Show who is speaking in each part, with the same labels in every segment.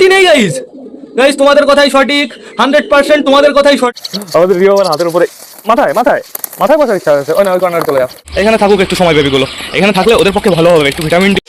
Speaker 1: ঝুটি নেই guys. Guys তোমাদের কথাই সঠিক, 100% তোমাদের কথাই সঠিক। আমাদের রিও আমার হাতের উপরে মাথায় মাথায় মাথায় বসার ইচ্ছা আছে। ওই না, ওই কর্নার চলে যাও। এখানে থাকুক একটু সময় বেবিগুলো, এখানে থাকলে ওদের পক্ষে ভালো হবে, একটু ভিটামিন ডি।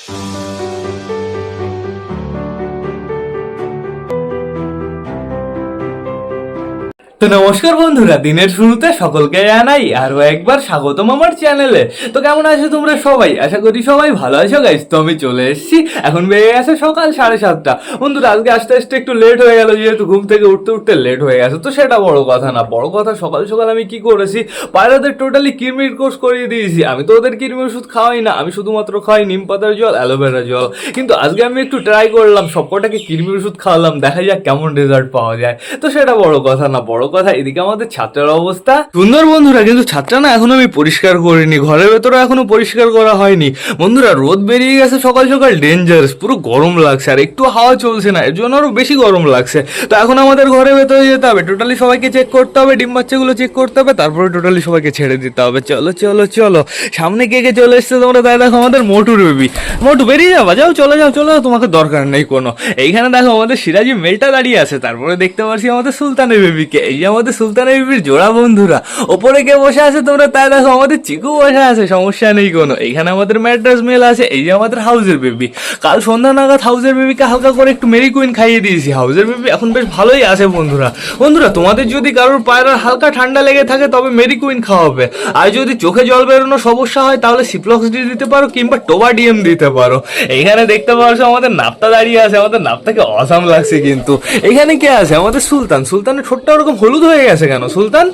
Speaker 1: তো নমস্কার বন্ধুরা, দিনের শুরুতে সকলকে জানাই আরো একবার স্বাগতম আমার চ্যানেলে। তো কেমন আছো তোমরা সবাই? আশা করি সবাই ভালো আছো গাইস। তো আমি চলে এসেছি, এখন বেজে গেছে সকাল 7:30। বন্ধুরা আজকে আস্তে আস্তে একটু লেট হয়ে গেল, যেহেতু ঘুম থেকে উঠতে উঠতে লেট হয়ে গেছে। তো সেটা বড় কথা না, বড় কথা সকাল সকাল আমি কি করেছি, পায়রাদের টোটালি কিরমির কোর্স করিয়ে দিয়েছি। আমি তো ওদের কিরমি ওষুধ খাওয়াই না, আমি শুধুমাত্র খাওয়াই নিম পাতার জল, অ্যালোভেরা জল। কিন্তু আজকে আমি একটু ট্রাই করলাম, সবকটাকে কিরমি ওষুধ খাওয়ালাম, দেখা যাক কেমন রেজাল্ট পাওয়া যায়। তো সেটা বড় কথা না, বড় কথা এদিকে আমাদের ছাত্রের অবস্থা সুন্দর বন্ধুরা। কিন্তু ছাত্রা না এখনো আমি পরিষ্কার করিনি, ঘরের ভেতরে এখনো পরিষ্কার করা হয়নি বন্ধুরা। রোদ বেরিয়ে গেছে সকাল সকাল, ডেঞ্জারাস, পুরো গরম লাগছে, আর একটু হাওয়া চলছে না, এর জন্য আরো বেশি গরম লাগছে। তো এখন আমাদের ঘরের ভেতরে যেতে হবে, টোটালি সবাইকে চেক করতে হবে, ডিম বাচ্চাগুলো চেক করতে হবে, তারপরে টোটালি সবাইকে ছেড়ে দিতে হবে। চলো চলো চলো, সামনে কে কে চলে এসছে তোমরা? তাই দেখো আমাদের মোটুর বেবি। মোটু বেরিয়ে যাবা, যাও চলে যাও চলে যাও, তোমাকে দরকার নেই কোনো। এইখানে দেখো আমাদের সিরাজি মেলটা দাঁড়িয়ে আছে, তারপরে দেখতে পাচ্ছি আমাদের সুলতানের বেবিকে। এই যে আমাদের সুলতানের বেবির জোড়া বন্ধুরা। ওপরে কে বসে আছে তোমরা? তাই দেখো আমাদের চিকু বসে আছে, সমস্যা নেই কোনো। এইখানে আমাদের ম্যাড্রাস মেল আছে। এই যে আমাদের হাউজের বেবি, কাল সন্ধ্যা নাগাদ হাউজের বেবিকে হালকা করে একটু মেরি কুইন খাইয়ে দিয়েছি। হাউজের বেবি এখন বেশ ভালোই আছে বন্ধুরা। বন্ধুরা তোমাদের যদি কারোর পায়রার হালকা ঠান্ডা লেগে থাকে তবে মেরি কুইন খাওয়াবে, আর যদি চোখে জল বেরোনো সমস্যা হয় তাহলে সিপ্লক্স ডি দিতে পারো, কিংবা টোবা ডিএম দিতে পারো। এইখানে দেখতে পাচ্ছ আমাদের নাপতা দাঁড়িয়ে আছে, আমাদের নাপতাকে অসাম লাগছে। কিন্তু এখানে কে আছে? আমাদের সুলতান। সুলতানের ঠোঁটটা ওরকম হলুদ হয়ে গেছে কেন সুলতান?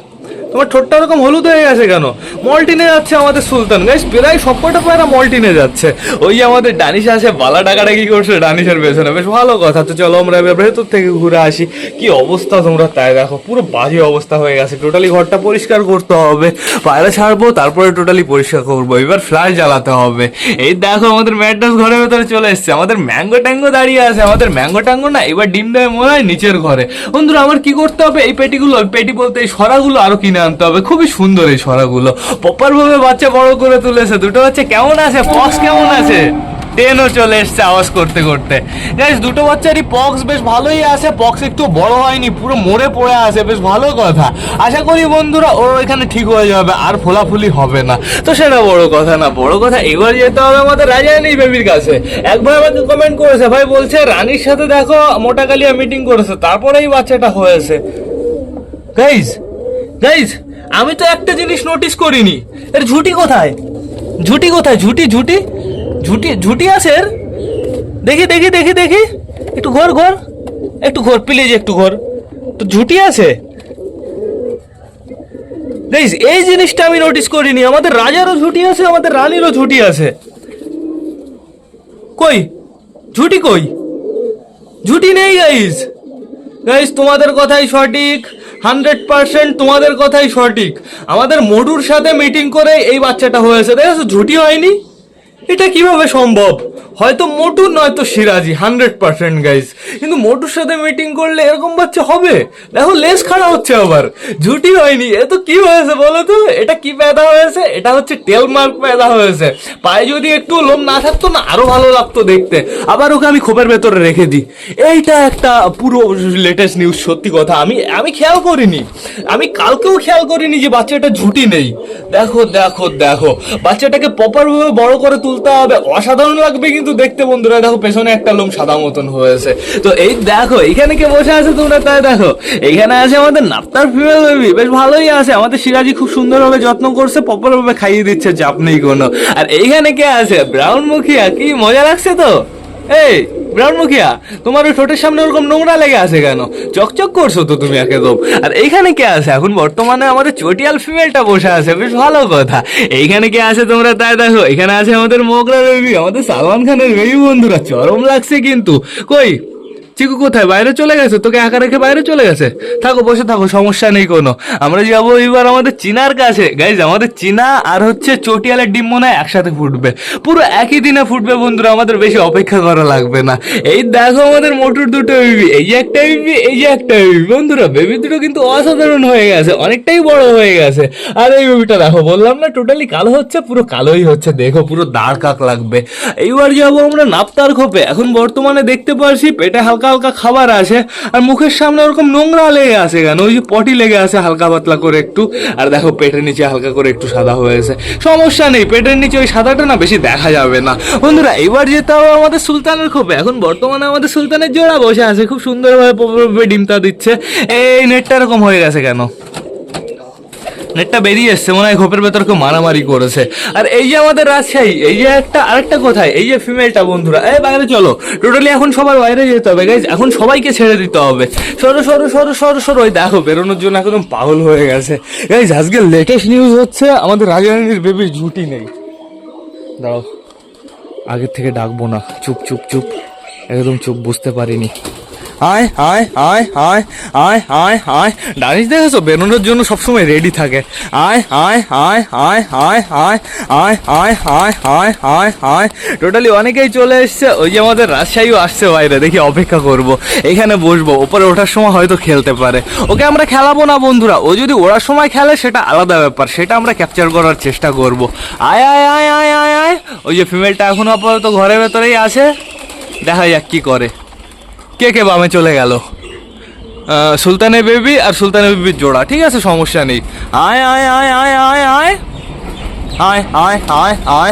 Speaker 1: তোমার ঠোঁটটা ওরকম হলুদ হয়ে গেছে কেন? মল্টিনে যাচ্ছে আমাদের সুলতান গাইস, প্রায় সবকটা পায়রা মল্টিনে যাচ্ছে। ওই যে আমাদের ডানিশ আছে, বালা ডাকাডাকি করছে ডানিশের পেছনে, বেশ ভালো কথা। তো চলো আমরা এবার ভেতর থেকে ঘুরে আসি। কি অবস্থা তোমরা তাই দেখো, পুরো বাজে অবস্থা হয়ে গেছে। টোটালি ঘরটা পরিষ্কার করতে হবে, পায়রা ছাড়বো, তারপরে টোটালি পরিষ্কার করবো, এবার ফ্ল্যাশ জ্বালাতে হবে। এই দেখো আমাদের ম্যাড্রাস ঘরের ভেতরে চলে এসছে, আমাদের ম্যাঙ্গো ট্যাঙ্গো দাঁড়িয়ে আছে। আমাদের ম্যাঙ্গো ট্যাঙ্গো না এবার ডিম দেবে মনে হয় নিচের ঘরে। বন্ধুরা আমার কি করতে হবে, এই পেটিগুলো, পেটি বলতে এই সরাগুলো আরো কিনে আনতে হবে। খুবই সুন্দর এই সরাগুলো, প্রপার ভাবে বাচ্চা বড় করে তুলেছে। দুটো বাচ্চা কেমন আছে? পক্স কেমন আছে? টেনও চলে এসছে আওয়াজ করতে করতে। গাইস দুটো বাচ্চারই পক্স বেশ ভালোই আছে, পক্স একটু বড় হয়নি, পুরো মরে পড়ে আছে, বেশ ভালো কথা। আশা করি বন্ধুরা ওর এখানে ঠিক হয়ে যাবে, আর ফোলাফুলি হবে না। তো সেটা বড় কথা না, বড় কথা এবার যেতে হবে আমাদের রাজারানী বেবির কাছে। একবার আমাকে কমেন্ট করেছে, ভাই বলছে রানীর সাথে দেখো মোটা কালিয়া মিটিং করেছে, তারপরেই বাচ্চাটা হয়েছে। গাইস গাইস আমি তো একটা জিনিস নোটিস করিনি, এর ঝুটি কোথায়? ঝুটি কোথায়? ঝুটি ঝুটি ঝুটি ঝুটি আছে এর? দেখি দেখি দেখি দেখি, একটু ঘর ঘর, একটু ঘর প্লিজ, একটু ঘর। তো ঝুটি আছে গাইস, এই জিনিসটা আমি নোটিস করিনি। আমাদের রাজারও ঝুটি আছে, আমাদের রানীরও ঝুটি আছে। কই ঝুটি কই? ঝুটি নেই গাইস। গাইস তোমাদের কথাই সঠিক, 100% তোমাদের কথাই সঠিক। আমাদের মডুর সাথে মিটিং করে এই বাচ্চাটা হয়েছে, দেখো ঝুটি হয়নি। এটা কিভাবে সম্ভব? হয়তো মোটু নয়তো সিরাজি, 100% গাইস। কিন্তু মোটুর সাথে মিটিং করলে এরকম বাচ্চা হবে? দেখো লেজ খাড়া হচ্ছে, আবার ঝুটি হয়নি। এ তো কি হয়েছে বলো তো? এটা কি পেদা হয়েছে? এটা হচ্ছে টেল মার্ক পেদা হয়েছে। পায়ে যদি একটু লোম না থাকতো না আরো ভালো লাগতো দেখতে। আবার ওকে আমি খোপের ভেতরে রেখে দিই। এইটা একটা পুরো লেটেস্ট নিউজ, সত্যি কথা। আমি খেয়াল করিনি, আমি কালকেও খেয়াল করিনি যে বাচ্চাটা ঝুটি নেই। দেখো দেখো দেখো, বাচ্চাটাকে প্রপার ভাবে বড় করে তুলতে হবে, অসাধারণ লাগবে কিন্তু দেখতে বন্ধুরা। দেখো পেছনে একটা লোম সাদা মতন হয়েছে। তো এই দেখো এইখানে কে বসে আছে তোমরা? তাই দেখো এইখানে আছে আমাদের নাপ্তার ফিমেল বেবি, বেশ ভালোই আছে। আমাদের সিরাজি খুব সুন্দরভাবে যত্ন করছে, প্রপার ভাবে খাইয়ে দিচ্ছে, চাপ নেই কোনো। আর এইখানে কে আছে? ব্রাউন মুখিয়া। কি মজা লাগছে তো? এই ব্রাউন মুখিয়া, তোমার ওই ঠোঁটের সামনে ওরকম নোংরা লেগে আছে কেন? চকচক করছো তো তুমি একদম। আর এইখানে কে আছে? এখন বর্তমানে আমাদের চটিয়াল ফিমেলটা বসে আছে, বেশ ভালো কথা। এইখানে কে আছে তোমরা? তাই দেখো এখানে আছে আমাদের মোগরা বেবি, আমাদের সালমান খানের বেবি বন্ধুরা, চরম লাগছে কিন্তু। কই চিকু কোথায়? বাইরে চলে গেছে? তোকে একা রেখে বাইরে চলে গেছে? থাকো, বসে থাকো, সমস্যা নেই কোনো। আমরা যাবো এবার আমাদের চিনার কাছে। গাইজ আমাদের চিনা আর হচ্ছে চটিয়ালের ডিম মনে হয় একসাথে ফুটবে, পুরো একই দিনে ফুটবে বন্ধুরা, আমাদের বেশি অপেক্ষা করা লাগবে না। এই দেখো আমাদের মোটর দুটো বেবি, এই যে একটা বেবি, এই যে একটা বেবি বন্ধুরা। বেবি দুটো কিন্তু অসাধারণ হয়ে গেছে, অনেকটাই বড় হয়ে গেছে। আর এই বেবিটা দেখো, বললাম না টোটালি কালো হচ্ছে, পুরো কালোই হচ্ছে, দেখো পুরো দাঁড় কাক লাগবে। এইবার যাবো আমরা নাপ্তার খোপে। এখন বর্তমানে দেখতে পারছি পেটে হালকা হালকা খাবার আছে, আর মুখের সামনে ওরকম নোংরা লেগে আছে কেন? ওই যে পটি লেগে আছে হালকা পাতলা করে একটু, আর দেখো পেটের নিচে হালকা করে একটু সাদা হয়েছে। সমস্যা নেই, পেটের নিচে ওই সাদাটা না বেশি দেখা যাবে না। বন্ধুরা এবার যেতে হবে আমাদের সুলতানের খোপে। এখন বর্তমানে আমাদের সুলতানের জোড়া বসে আছে, খুব সুন্দরভাবে ডিমটা দিচ্ছে। এই নেটটা এরকম হয়ে গেছে কেন? নেটটা বেরিয়ে এসছে, মনে হয় খোপের ভেতর কেউ মারামারি করেছে। আর এই যে আমাদের রাজশাহী, এই যে আরেকটা কোথায়, এই যে ফিমেলটা। বন্ধুরা এই বাইরে চলো, টোটালি এখন সবার বাইরে যেতে হবে গাইজ, এখন সবাইকে ছেড়ে দিতে হবে। সরো সরো সরো সরো সরো, ওই দেখো বেরোনোর জন্য একদম পাগল হয়ে গেছে গাইজ। আজকে লেটেস্ট নিউজ হচ্ছে আমাদের রাজারানীর বেবির জুটি নেই। দাঁড়াও, আগের থেকে ডাকবো না, চুপ চুপ চুপ, একদম চুপ, বুঝতে পারিনি। আয় আয় আয় আয় আয় আয় আয়, ডানিশ দেখেছো বেরোনোর জন্য সবসময় রেডি থাকে। আয় আয় আয় আয় আয় আয় আয় আয় আয় আয় আয় আয়, টোটালি অনেকেই চলে এসছে। ওই যে আমাদের রাজশাহীও আসছে বাইরে, দেখি অপেক্ষা করব, এখানে বসবো, ওপরে ওঠার সময় হয়তো খেলতে পারে। ওকে আমরা খেলাবো না বন্ধুরা, ও যদি ওড়ার সময় খেলে সেটা আলাদা ব্যাপার, সেটা আমরা ক্যাপচার করার চেষ্টা করব। আয় আয় আয় আয় আয় আয়, ওই যে ফিমেলটা এখনো আপাতত ঘরের ভেতরেই আছে, দেখা যাক কি করে। কে কে বামে চলে গেল? সুলতানের বেবি আর সুলতানের বেবির জোড়া, ঠিক আছে সমস্যা নেই। আয় আয় আয় আয় আয় আয় আয় আয় আয় আয়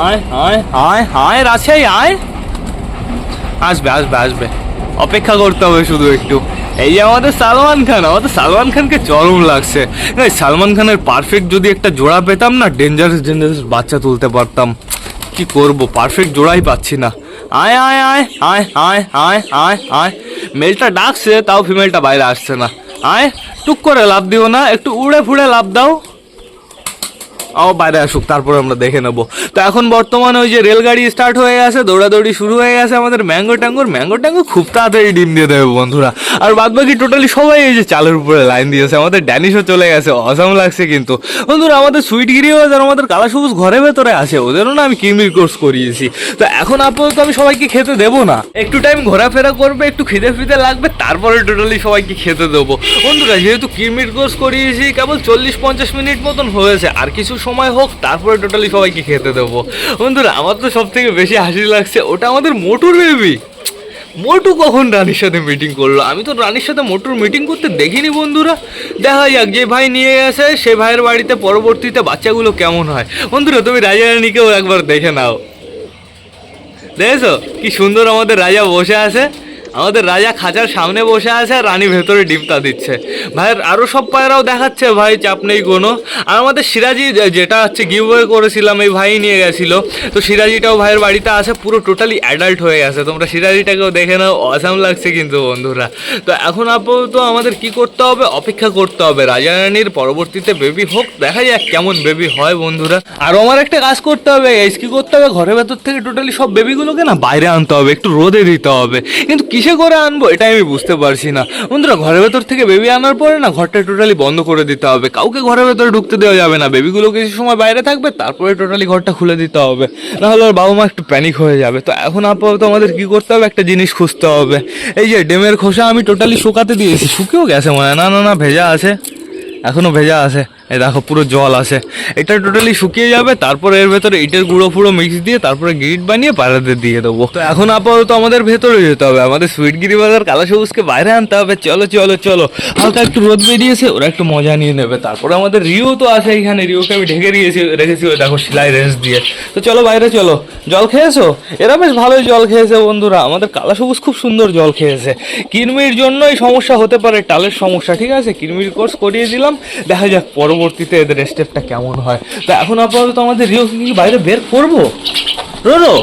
Speaker 1: আয় আয় আয় আয়, রাজশাহী আয়, আসবে আসবে আসবে, অপেক্ষা করতে হবে শুধু একটু। এই যে আমাদের সালমান খান, আমাদের সালমান খানকে চরম লাগছে। সালমান খানের পারফেক্ট যদি একটা জোড়া পেতাম না, ডেঞ্জারাস ডেঞ্জারাস বাচ্চা তুলতে পারতাম। কি করব, পারফেক্ট জোড়াই পাচ্ছি না। আয় আয় আয় আয় আয় আয় আয় আয়, মেলটা ডাকছে তাও ফিমেলটা বাইরে আসছে না। আয়, টুক করে লাভ দিও না, একটু উড়ে ফুড়ে লাভ দাও। ও বাইরে আসুক, তারপরে আমরা দেখে নেবো। তো এখন বর্তমানে ওই যে রেলগাড়ি স্টার্ট হয়ে গেছে, দৌড়াদৌড়ি শুরু হয়ে গেছে আমাদের ম্যাঙ্গো ট্যাঙ্গো খুব তাড়াতাড়ি ডিম দিয়ে দেবে বন্ধুরা। আর বাদ বাকি টোটালি সবাই এই যে চালের উপরে লাইন দিয়েছে। আমাদের ড্যানিশও চলে গেছে, অসাম লাগছে কিন্তু বন্ধুরা। আমাদের সুইটগিরিও আর আমাদের কালা সবুজ ঘরের ভেতরে আছে, ওদেরও না আমি কিরমির কোর্স করিয়েছি। তো এখন আপাতত আমি সবাইকে খেতে দেবো না, একটু টাইম ঘোরাফেরা করবে, একটু খিদে ফিদে লাগবে, তারপরে টোটালি সবাইকে খেতে দেবো বন্ধুরা। যেহেতু কিরমির কোর্স করিয়েছি, কেবল 40-50 মিনিট মতন হয়েছে, আর কিছু সময় হোক, তারপরে টোটালি সবাইকে খেতে দেবো বন্ধুরা। আমার তো সব থেকে বেশি হাসি লাগছে, ওটা আমাদের মোটুর বেবি। মোটু কখন রানীর সাথে মিটিং করলো? আমি তো রানীর সাথে মোটুর মিটিং করতে দেখিনি বন্ধুরা। দেখা যাক, যে ভাই নিয়ে গেছে সে ভাইয়ের বাড়িতে পরবর্তীতে বাচ্চাগুলো কেমন হয়। বন্ধুরা তুমি রাজা রানীকেও একবার দেখে নাও, দেখেছো কি সুন্দর আমাদের রাজা বসে আছে। আমাদের রাজা খাঁচার সামনে বসে আছে, আর রানী ভেতরে ডিমটা দিচ্ছে। ভাইয়ের আরও সব পায়রাও দেখাচ্ছে, ভাই চাপ নেই কোনো। আর আমাদের সিরাজি, যেটা হচ্ছে গিভওয়ে করেছিলাম, এই ভাই নিয়ে গেছিলো, তো সিরাজিটাও ভাইয়ের বাড়িতে আছে, পুরো টোটালি অ্যাডাল্ট হয়ে গেছে। তোমরা সিরাজিটাকেও দেখে নাও, অসাম লাগছে কিন্তু বন্ধুরা। তো এখন আপাতত আমাদের কি করতে হবে, অপেক্ষা করতে হবে রাজা রানীর পরবর্তীতে বেবি হোক, দেখা যাক কেমন বেবি হয় বন্ধুরা। আর আমার একটা কাজ করতে হবে, কি করতে হবে, ঘরের ভেতর থেকে টোটালি সব বেবিগুলোকে না বাইরে আনতে হবে, একটু রোদে দিতে হবে। কিন্তু কিসে করে আনবো এটাই আমি বুঝতে পারছি না বন্ধুরা। ঘরের ভেতর থেকে বেবি আনার পরে না ঘরটা টোটালি বন্ধ করে দিতে হবে, কাউকে ঘরের ভেতরে ঢুকতে দেওয়া যাবে না। বেবিগুলো কিছু সময় বাইরে থাকবে, তারপরে টোটালি ঘরটা খুলে দিতে হবে, নাহলে ওর বাবা মা একটু প্যানিক হয়ে যাবে। তো এখন আপাতত আমাদের কি করতে হবে, একটা জিনিস খুঁজতে হবে। এই যে ডিমের খোসা আমি টোটালি শুকাতে দিয়েছি, শুকিয়েও গেছে মনে হয়, না না না ভেজা আছে, এখনো ভেজা আছে। এই দেখো পুরো জল আছে, এটা টোটালি শুকিয়ে যাবে, তারপরে এর ভেতরে ইটের গুঁড়ো ফুড়ো মিক্স দিয়ে তারপরে গ্রিট বানিয়ে পায়রাদের দিয়ে দেবো। তো এখন আপাতত আমাদের ভেতরে যেতে হবে, আমাদের সুইটগিরি বাজার কালা সবুজকে বাইরে আনতে হবে। চলো চলো চলো, হালকা একটু রোদ বেরিয়েছে, ওরা একটু মজা নিয়ে নেবে। তারপরে আমাদের রিও তো আছে এখানে, রিওকে আমি ঢেকে রেখেছি ওই দেখো সেলাই রেঞ্জ দিয়ে। তো চলো বাইরে চলো। জল খেয়েছো? এরা বেশ ভালোই জল খেয়েছে বন্ধুরা, আমাদের কালা সবুজ খুব সুন্দর জল খেয়েছে। কিরমির জন্যই সমস্যা হতে পারে, টালের সমস্যা, ঠিক আছে। কিরমির কোর্স করিয়ে দিলাম, দেখা যাক পরবর্তীতে এদের স্টেপটা কেমন হয়। তো এখন আপাতত আমাদের রিওকে কি বাইরে বের করবো? রোরো,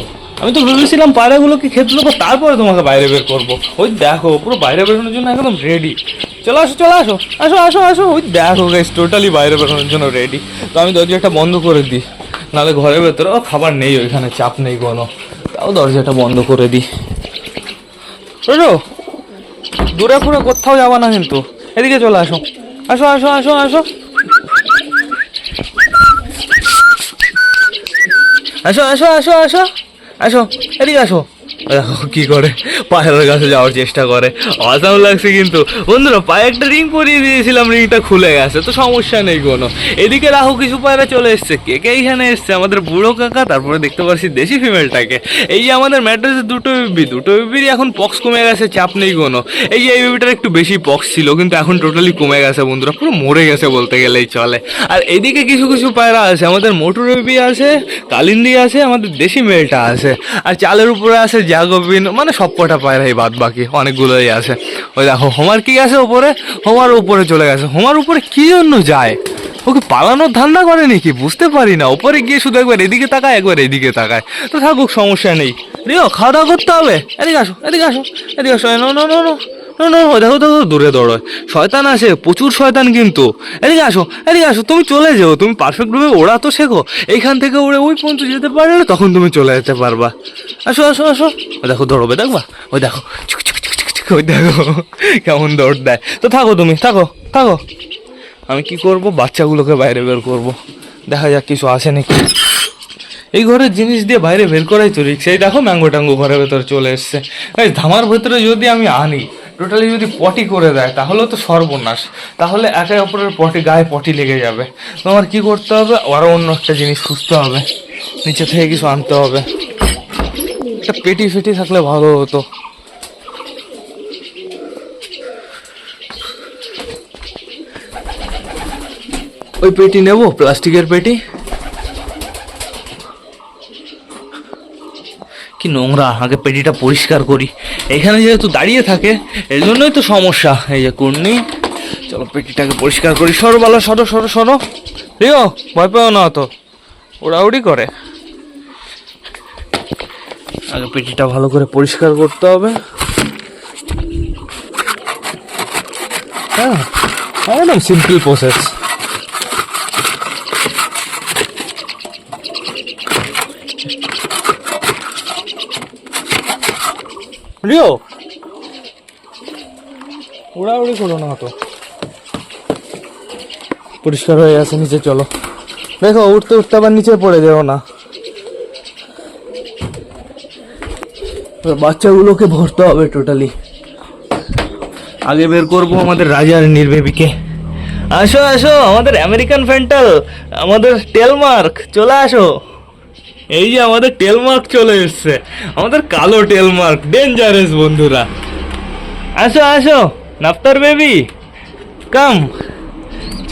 Speaker 1: আমি তো ভেবেছিলাম পায়রাগুলোকে খেতে দেবো, তারপরে তোমাকে বাইরে বের করবো। ওই দেখো পুরো বাইরে বেরোনোর জন্য একদম রেডি। চলো আসো চলো আসো আসো আসো আসো, ওই দেখো গাইস টোটালি বাইরে বেরোনোর জন্য রেডি। তো আমি দরজাটা বন্ধ করে দিই, নাহলে ঘরের ভেতরে খাবার নেই, ওইখানে চাপ নেই কোনো, তাও দরজাটা বন্ধ করে দিই। রোরো, দূরে ফুরে কোথাও যাবা না কিন্তু, এদিকে চলে আসো, আসো আসো আসো আসো আসো আসো আসো আসো আসো, এদিকে আসো, দেখো কি করে, পায়রার কাছে যাওয়ার চেষ্টা করে। অসাম লাগছে কিন্তু বন্ধুরা। পায়ে একটা রিং পরিয়ে দিয়েছিলাম, রিংটা খুলে গেছে, তো সমস্যা নেই কোনো। এদিকে রাহু কিছু পায়রা চলে এসছে। কে কে এইখানে এসছে? আমাদের বুড়ো কাকা, তারপরে দেখতে পাচ্ছি দেশি ফিমেলটাকে। এই যে আমাদের ম্যাট্রেসে দুটো বেবিরই এখন পক্স কমে গেছে, চাপ নেই কোনো। এই যে এই বেবিটার একটু বেশি পক্স ছিল, কিন্তু এখন টোটালি কমে গেছে বন্ধুরা, পুরো মরে গেছে বলতে গেলেই চলে। আর এদিকে কিছু কিছু পায়রা আছে, আমাদের মোটর বেবি আছে, কালিন্দি আছে, আমাদের দেশি মেলটা আছে, আর চালের উপরে আছে জাগবিন, মানে সব কটা পায়রাই বাদ বাকি অনেকগুলোই আছে। ওই দেখো হোমার কি আছে ওপরে, হোমার উপরে চলে গেছে। হোমার উপরে কি জন্য যায়? ওকে পালানোর ধান্দা করে নাকি বুঝতে পারি না। ওপরে গিয়ে শুধু একবার এদিকে তাকায়, একবার এদিকে তাকায়। তো থাকুক, সমস্যা নেই। রিও খাওয়া দাওয়া করতে হবে, এদিকে আসো, এদিকে আসো, এদিকে আসো। No no no no no no, দেখো দেখো দূরে দৌড়োয়, শয়তান আসে, প্রচুর শয়তান কিন্তু। এদিকে আসো, এদিকে আসো, তুমি চলে যাও, তুমি পারফেক্টভাবে ওড়া তো শেখো। এইখান থেকে উড়ে ওই পর্যন্ত যেতে পারলে তখন তুমি চলে যেতে পারবা। আসো আসো আসো, ওই দেখো দৌড়বে, দেখবা, ওই দেখো চুক চুক চুক চুক চুক, ওই দেখো কেমন দৌড় দেয়। তো থাকো, তুমি থাকো থাকো, আমি কি করব, বাচ্চাগুলোকে বাইরে বের করব, দেখা যাক কিছু আছে নাকি। এই ঘরের জিনিস দিয়ে বাইরে বের করাই তো রিক্স। এই দেখো ম্যাঙ্গো ট্যাঙ্গো ঘরের ভেতরে চলে এসছে। এই ধামার ভেতরে যদি আমি আনি, টোটালি যদি পটি করে দেয় তাহলে তো সর্বনাশ। তাহলে একে অপরের গায়ে পটি লেগে যাবে। তো আমার কী করতে হবে, আরও অন্য একটা জিনিস খুঁজতে হবে, নিচে থেকে কিছু আনতে হবে। একটা পেটি ফেটি থাকলে ভালো হতো। ওই পেটি নেব, প্লাস্টিকের পেটি। কি নোংরা, আগে পেটিটা পরিষ্কার করি। এখানে যেহেতু দাঁড়িয়ে থাকে এই জন্যই তো সমস্যা। এই যে কুর্নি, চলো পেটিটাকে পরিষ্কার করি। সরো বালা, সরো সরো সরো। রিও ভয় পেও না, তো ওড়াউড়ি করে। আগে পেটিটা ভালো করে পরিষ্কার করতে হবে। হ্যাঁ, একদম সিম্পল প্রসেস। রিও উড়াউড়ি করো না, তো পরিষ্কার হয়ে গেছে। নিচে চলো, দেখো উঠতে উঠতে আবার নিচে পড়ে যাও না। বাচ্চাগুলোকে ভরতে হবে টোটালি। আগে বের করবো আমাদের রাজার নির্বেবিকে। আসো আসো, আমাদের আমেরিকান ফ্যান্টাল, আমাদের টেলমার্ক চলে আসো। এই যে আমাদের টেলমার্ক চলে এসছে, আমাদের কালো টেলমার্ক, ডেঞ্জারাস বন্ধুরা। আসো আসো, নাফতার বেবি কাম,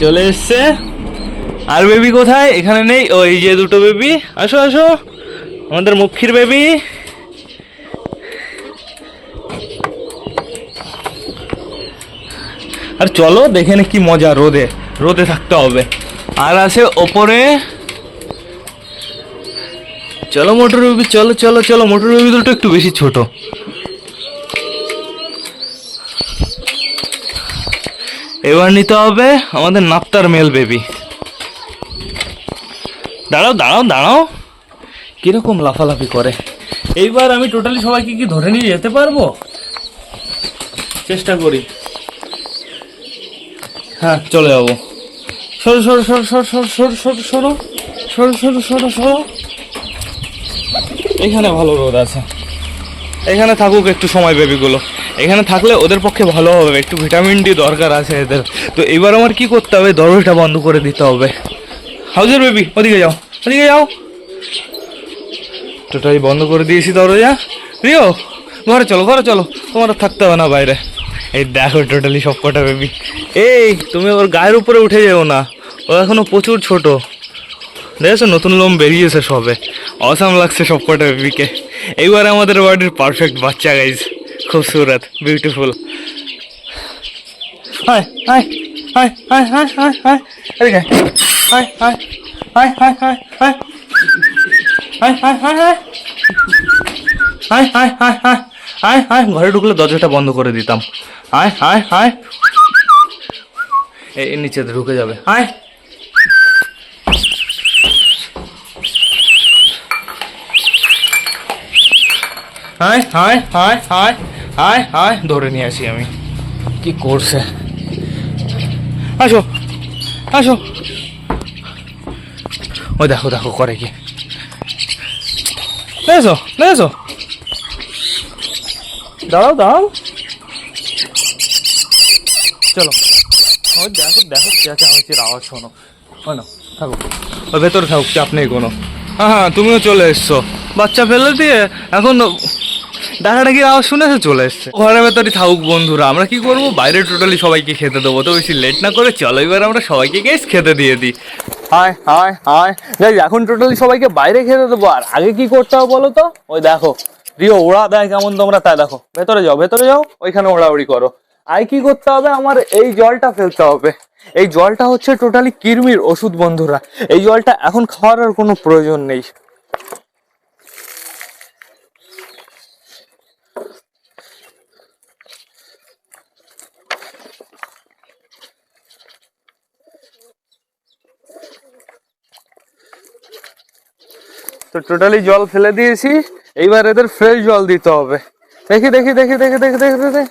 Speaker 1: চলে এসছে। আর বেবি কোথায়? এখানে নেই। ওই যে দুটো বেবি, আসো আসো, আমাদের মুখির বেবি। আর চলো দেখে নে কি মজা, রোদে রোদে থাকতে হবে। আর আছে ওপরে, চলো মোটর বেবি, চলো চলো চলো। মোটর বেবি দুটো একটু বেশি ছোট। এবার নিতে হবে আমাদের নাপ্তার মেল বেবি। দাঁড়াও দাঁড়াও দাঁড়াও, কিরকম লাফালাফি করে। এইবার আমি টোটালি সবাইকে কি ধরে নিয়ে যেতে পারবো? চেষ্টা করি। হ্যাঁ চলে যাবো। সরো সরো সরো সরো সরো সরো সরো সরো সরো সরো সরো সরো। এখানে ভালো রোদ আছে, এখানে থাকুক একটু সময় বেবিগুলো। এখানে থাকলে ওদের পক্ষে ভালো হবে, একটু ভিটামিন ডি দরকার আছে এদের। তো এবার আমার কি করতে হবে, দরজাটা বন্ধ করে দিতে হবে। হাউজের বেবি ওদিকে যাও, ওদিকে যাও। টোটালি বন্ধ করে দিয়েছি দরজা। রিও ঘরে চলো, ঘরে চলো, তোমার থাকতে হবে না বাইরে। এই দেখো টোটালি সব কটা বেবি। এই তুমি ওর গায়ের উপরে উঠে যেও না, ও এখনো প্রচুর ছোট। দেখেছো নতুন লোম বেরিয়েছে সবে। অসাম লাগছে সব কটা বেবিকে। এইবার আমাদের বাড়ির পারফেক্ট বাচ্চা গাইজ, খুবসুরত, beautiful. Hi hi hi hi hi hi hi, এদিকে hi hi hi hi hi hi hi hi hi hi hi hi hi hi hi hi. ঘরে ঢুকলে দরজাটা বন্ধ করে দিতাম। হাই হাই হাই, এই নিচে ঢুকে যাবে। High hi hi hi hi hi high, ধরে নিয়ে আসি আমি। কি করছে, আসো আসো। ওই দেখো দেখো করে কি, দেখেছো দেখেছো। দাঁড়াও দাঁড়াও, চলো। ওই দেখো দেখো চেঁচামেচির আওয়াজ শোনো। ওই না থাকো, ওই ভেতরে থাকুক, চাপ নেই কোনো। হ্যাঁ হ্যাঁ, তুমিও চলে এসছো, বাচ্চা ফেলে দিয়ে এখন ডাকাডাকির আওয়াজ শুনেছে চলে এসছে। ঘরের ভেতরে থাকুক বন্ধুরা, আমরা কি করবো, বাইরে টোটালি সবাইকে খেতে দেবো। তো বেশি লেট না করে চলো এবার আমরা সবাইকে গেস খেতে দিয়ে দিই। হায় হায় হায় গাইস, এখন টোটালি সবাইকে বাইরে খেতে দেবো। আর আগে কি করতে হবে বলো তো, ওই দেখো রিও ওড়া দেয় কেমন, তোমরা তাই দেখো। ভেতরে যাও ভেতরে যাও, ওইখানে ওড়াউড়ি করো। আর কি করতে হবে, আমার এই জলটা ফেলতে হবে। এই জলটা হচ্ছে টোটালি কৃমির ওষুধ বন্ধুরা। এই জলটা এখন খাওয়ার আর কোনো প্রয়োজন নেই। তো টোটালি জল ফেলে দিয়েছি, এইবার এদের ফ্রেশ জল দিতে হবে। দেখি দেখি দেখি দেখি দেখি দেখি দেখি,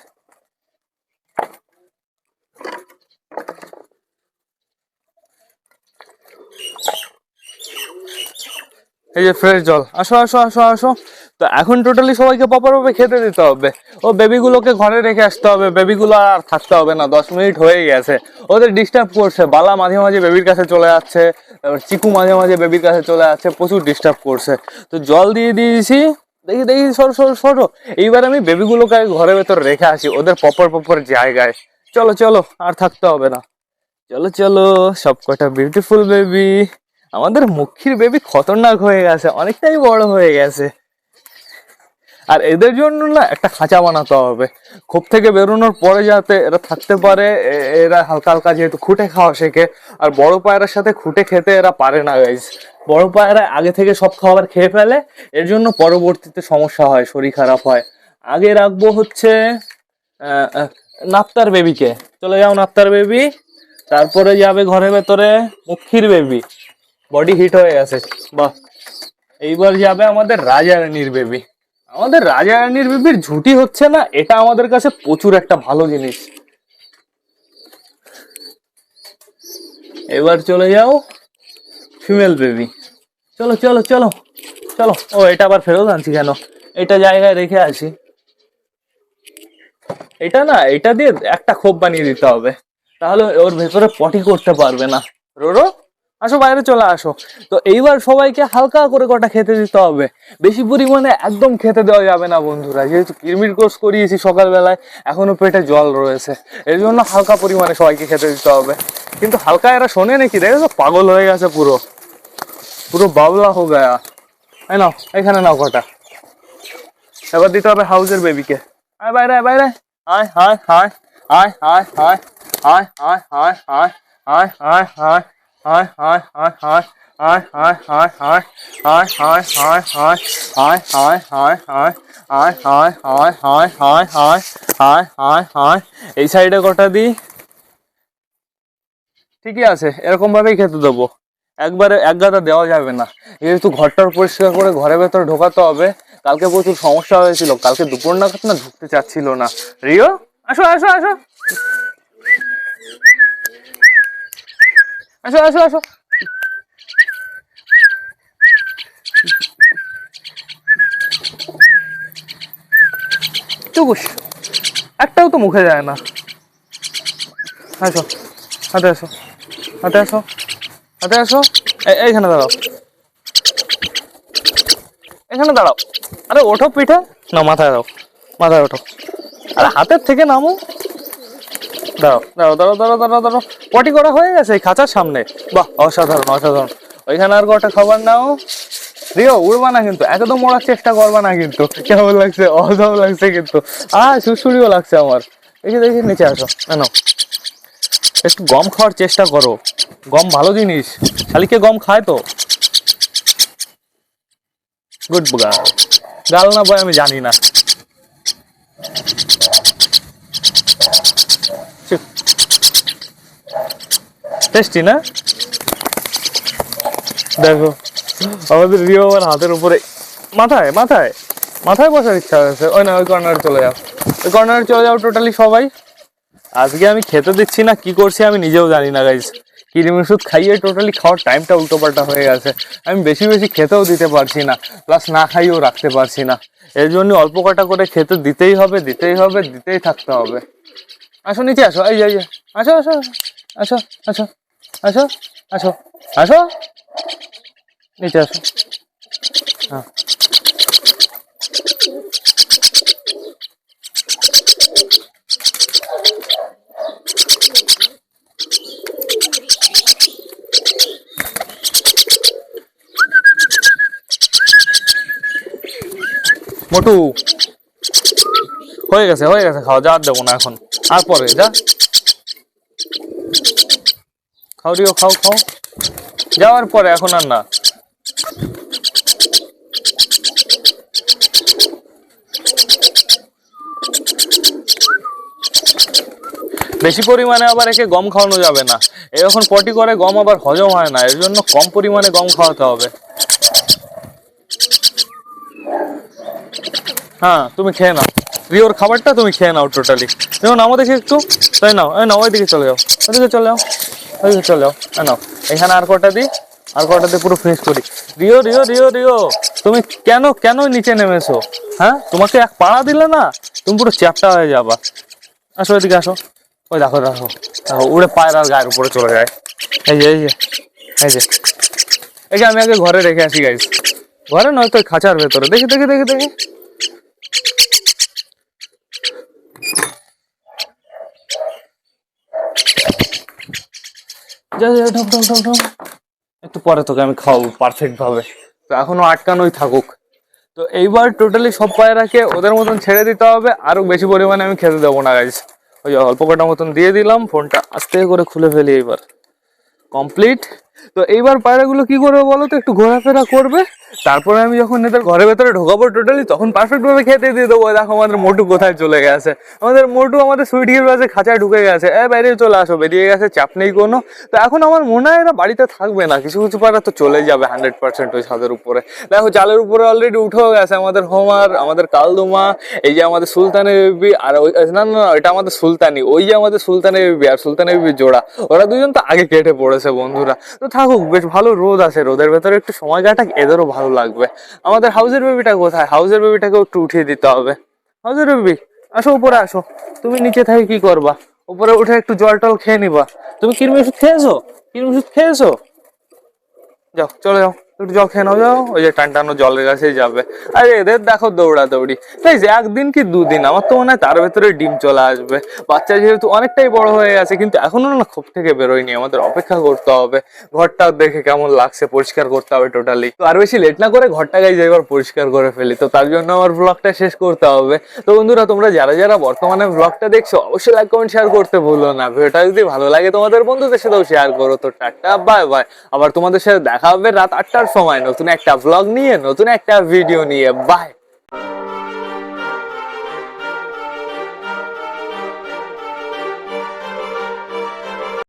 Speaker 1: এই যে ফ্রেশ জল, আসো আসো আসো আসো। তো এখন টোটালি সবাইকে প্রপার ভাবে খেতে দিতে হবে। ও বেবিগুলোকে ঘরে রেখে আসতে হবে, বেবিগুলো আর থাকতে হবে না, 10 মিনিট হয়ে গেছে। ওদের ডিস্টার্ব করছে, বালা মাঝে মাঝে বেবির কাছে চলে যাচ্ছে, তারপর চিকু মাঝে মাঝে বেবির কাছে চলে যাচ্ছে, প্রচুর ডিস্টার্ব করছে। তো জল দিয়ে দিয়েছি, দেখি দেখি সরো সরো সরো। এইবার আমি বেবিগুলোকে ঘরের ভেতর রেখে আসি ওদের প্রপার জায়গায়। চলো চলো, আর থাকতে হবে না, চলো চলো। সব কটা বিউটিফুল বেবি, আমাদের মুখির বেবি খতরনাক হয়ে গেছে, অনেকটাই বড় হয়ে গেছে। আর এদের জন্য না একটা খাঁচা বানাতে হবে, খোপ থেকে বেরোনোর পরে যাতে এরা থাকতে পারে। এরা হালকা হালকা যেহেতু খুঁটে খাওয়া শেখে, আর বড় পায়রার সাথে খুঁটে খেতে এরা পারে না গাইজ। বড় পায়রা আগে থেকে সব খাবার খেয়ে ফেলে, এর জন্য পরবর্তীতে সমস্যা হয়, শরীর খারাপ হয়। আগে রাখবো হচ্ছে নাপ্তার বেবিকে, চলে যাও নাপ্তার বেবি। তারপরে যাবে ঘরের ভেতরে মুখির বেবি, বডি হিট হয়ে গেছে, বাহ। এইবার যাবে আমাদের রাজা রানীর বেবি। আমাদের রাজা রানীর বেবির ঝুটি হচ্ছে না, এটা আমাদের কাছে প্রচুর একটা ভালো জিনিস। এবার চলে যাও ফিমেল বেবি, চলো চলো চলো চলো। ও এটা আবার ফেরত আনছি কেন, এটা জায়গায় রেখে আসি। এটা না, এটা দিয়ে একটা খোপ বানিয়ে দিতে হবে, তাহলে ওর ভেতরে পটি করতে পারবে না। রোরো আসো, বাইরে চলে আসো। তো এইবার সবাইকে হালকা করে কটা খেতে দিতে হবে, বেশি পরিমাণে একদম খেতে দেওয়া যাবে না বন্ধুরা। যেহেতু কৃমির কোর্স করিয়েছি সকালবেলায়, এখনো পেটে জল রয়েছে, এর জন্য হালকা পরিমাণে সবাইকে খেতে দিতে হবে। কিন্তু হালকা এরা শোনে নাকি, দেখো পাগল হয়ে গেছে, পুরো পুরো বাবলা হো গায়া। এই নাও, এখানে নাও কটা। এবার দিতে হবে হাউসের বেবিকে। আয় বাইরে আয় বাইরে, আয় হায় হায় আয় হায় হায় আয় হায় হায় হায় আয় হায় হায় হায় হায় হায় হায় আয় হায় হায় হায় আয় হায় হায় হায় আয় হায় হায় হায় আয় হায় হায় হায় হায় হায় হায় হায় হায়। এই সাইডে কটা দিই, ঠিকই আছে, এরকম ভাবেই খেতে দেবো। একবারে এক গাদা দেওয়া যাবে না, যেহেতু ঘরটার পরিষ্কার করে ঘরের ভেতরে ঢোকাতে হবে। কালকে প্রচুর সমস্যা হয়েছিল, কালকে দুপুর নাগাদ না ঢুকতে চাচ্ছিল না। রিও আসো আসো আসো আসো আসো আসো। চুকুস, একটাও তো মুখে যায় না। আসো, হাতে আসো, হাতে আসো, হাতে আসো। এইখানে দাঁড়াও, এখানে দাঁড়াও। আরে ওঠো পিঠে, না মাথায় দাও, মাথায় ওঠো। আরে হাতের থেকে নামো, দাঁড়াও দাঁড়াও দাঁড়াও দাঁড়াও দাঁড়াও দাঁড়াও। পটি করা হয়ে গেছে এই খাঁচার সামনে, বাহ অসাধারণ অসাধারণ। ওইখানে আর কটা খাবার নাও। রিও উড়বা না কিন্তু, একদম ওড়ার চেষ্টা করবা না কিন্তু। কেমন লাগছে, অসাধারণ লাগছে কিন্তু, সুড়সুড়িও লাগছে আমার। দেখি দেখি, নিচে আসো, কেন একটু গম খাওয়ার চেষ্টা করো, গম ভালো জিনিস, শালিকে গম খায় তো। গুড গার্ল, গাল না বয় আমি জানি না। টেস্টি না, দেখো আমাদের রিও আমার হাতের উপরে, মাথায় মাথায় মাথায় বসার ইচ্ছা হয়েছে। ওই না, ওই কর্নারে চলে যাও, ওই কর্নারে চলে যাও টোটালি সবাই। আজকে আমি খেতে দিচ্ছি না, কি করছি আমি নিজেও জানি না গাইজ। কৃমি ওষুধ খাইয়ে টোটালি খাওয়ার টাইমটা উল্টোপাল্টা হয়ে গেছে। আমি বেশি বেশি খেতেও দিতে পারছি না, প্লাস না খাইয়েও রাখতে পারছি না। এর জন্য অল্প কটা করে খেতে দিতেই হবে, দিতেই থাকতে হবে। আসো নিচে আসো, এই যে আসো আসো আসো আসো আসো আসো আসো নিচে আসো। হ্যাঁ মোটু হয়ে গেছে খাওয়া, যা আর দেবো না এখন, আর পরে যা খাও রিও, খাও যাওয়ার পরে, এখন আর না। বেশি পরিমাণে আবার একে গম খাওয়ানো যাবে না, এ যখন পটি করে গম আবার হজম হয় না, এর জন্য কম পরিমাণে গম খাওয়াতে হবে। হ্যাঁ তুমি খেয়ে নাও, রিওর খাবারটা তুমি খেয়ে নাও টোটালি। যেমন আমাদের একটু তাই নাও, ওইদিকে চলে যাও, নাও এখানে আর কটা দিই, পুরো ফিনিশ করি। রিও রিও রিও রিও তুমি কেন নিচে নেমেছো? হ্যাঁ তোমাকে এক পাড়া দিলে না, তুমি পুরো চ্যাপটা হয়ে যাবা। আসো এদিকে আসো, ওই দেখো উড়ে পায়রার গায়ের উপরে চলে যায়। এই যে আমি আগে ঘরে রেখে আসি গাইস, ঘরে নয় তো খাঁচার ভেতরে। দেখি একটু পরে তোকে আমি খাওয়াবো পারফেক্ট ভাবে, তো এখনো আটকানোই থাকুক। তো এইবার টোটালি সব পায়রাকে ওদের মতন ছেড়ে দিতে হবে, আরো বেশি পরিমাণে আমি খেতে দেবো না গাইস। ওই অল্প কটা মতন দিয়ে দিলাম, ফোনটা আস্তে করে খুলে ফেলি। এইবার কমপ্লিট। তো এইবার পায়রাগুলো কি করবে বলো তো, একটু ঘোরাফেরা করবে, তারপরে আমি যখন এদের ঘরের ভেতরে ঢোকাবো টোটালি, তখন পারফেক্ট ভাবে খেতে দিয়ে দেবো। দেখো আমাদের মোটু কোথায় চলে গেছে, আমাদের সুইটির বাসে খাঁচায় ঢুকে গেছে। বাইরে চলে আসো, বেরিয়ে গেছে, চাপ নেই কোনো। তো এখন আমার মনে হয় এরা বাড়িতে থাকবে না, কিছু পায়রা তো চলে যাবে 100% ওই ছাদের উপরে। দেখো চালের উপরে অলরেডি উঠেও গেছে আমাদের হোমার, আমাদের কালদুমা, এই যে আমাদের সুলতানের বেবি, আর ওই না এটা আমাদের সুলতানি, ওই যে আমাদের সুলতানের বেবি আর সুলতানের বেবি জোড়া, ওরা দুজন তো আগে কেটে পড়েছে বন্ধুরা। তো থাকুক, বেশ ভালো রোদ আছে, রোদের ভেতরে একটু সময় কাটাক, এদেরও ভালো লাগবে। আমাদের হাউসের বেবিটা কোথায়? হাউসের বেবিটাকেও একটু উঠিয়ে দিতে হবে। হাউসের বেবি আসো, উপরে আসো। তুমি নিচে থেকে কি করবা? উপরে উঠে একটু জল টল খেয়ে নিবা। তুমি কৃমি ওষুধ খেয়েছো? যাও চলে যাও, একটু জল খেয়ে নাও, যাও ওই যে টানটানো জলের কাছেই যাবে। আরে এদের দেখো দৌড়াদৌড়ি, তাই যে একদিন কি দুদিন, আমার তো মনে হয় তার ভেতরে ডিম চলে আসবে। বাচ্চা যেহেতু অনেকটাই বড় হয়ে গেছে, কিন্তু এখনো না খোপ থেকে বেরোয়নি, আমাদের অপেক্ষা করতে হবে। ঘরটা দেখে কেমন লাগছে পরিষ্কার করতে হবে টোটালি। তো আর বেশি লেট না করে ঘরটা গাইজ এবার পরিষ্কার করে ফেলি, তো তার জন্য আমার ব্লগটা শেষ করতে হবে। তো বন্ধুরা তোমরা যারা বর্তমানে ব্লগটা দেখছো, অবশ্যই লাইক কমেন্ট শেয়ার করতে ভুলো না। ভিডিওটা যদি ভালো লাগে তোমাদের বন্ধুদের সাথেও শেয়ার করো। তো টাটা বাই বাই, আবার তোমাদের সাথে দেখা হবে রাত 8টার সময় নতুন একটা ব্লগ নিয়ে, নতুন একটা ভিডিও নিয়ে। বাই।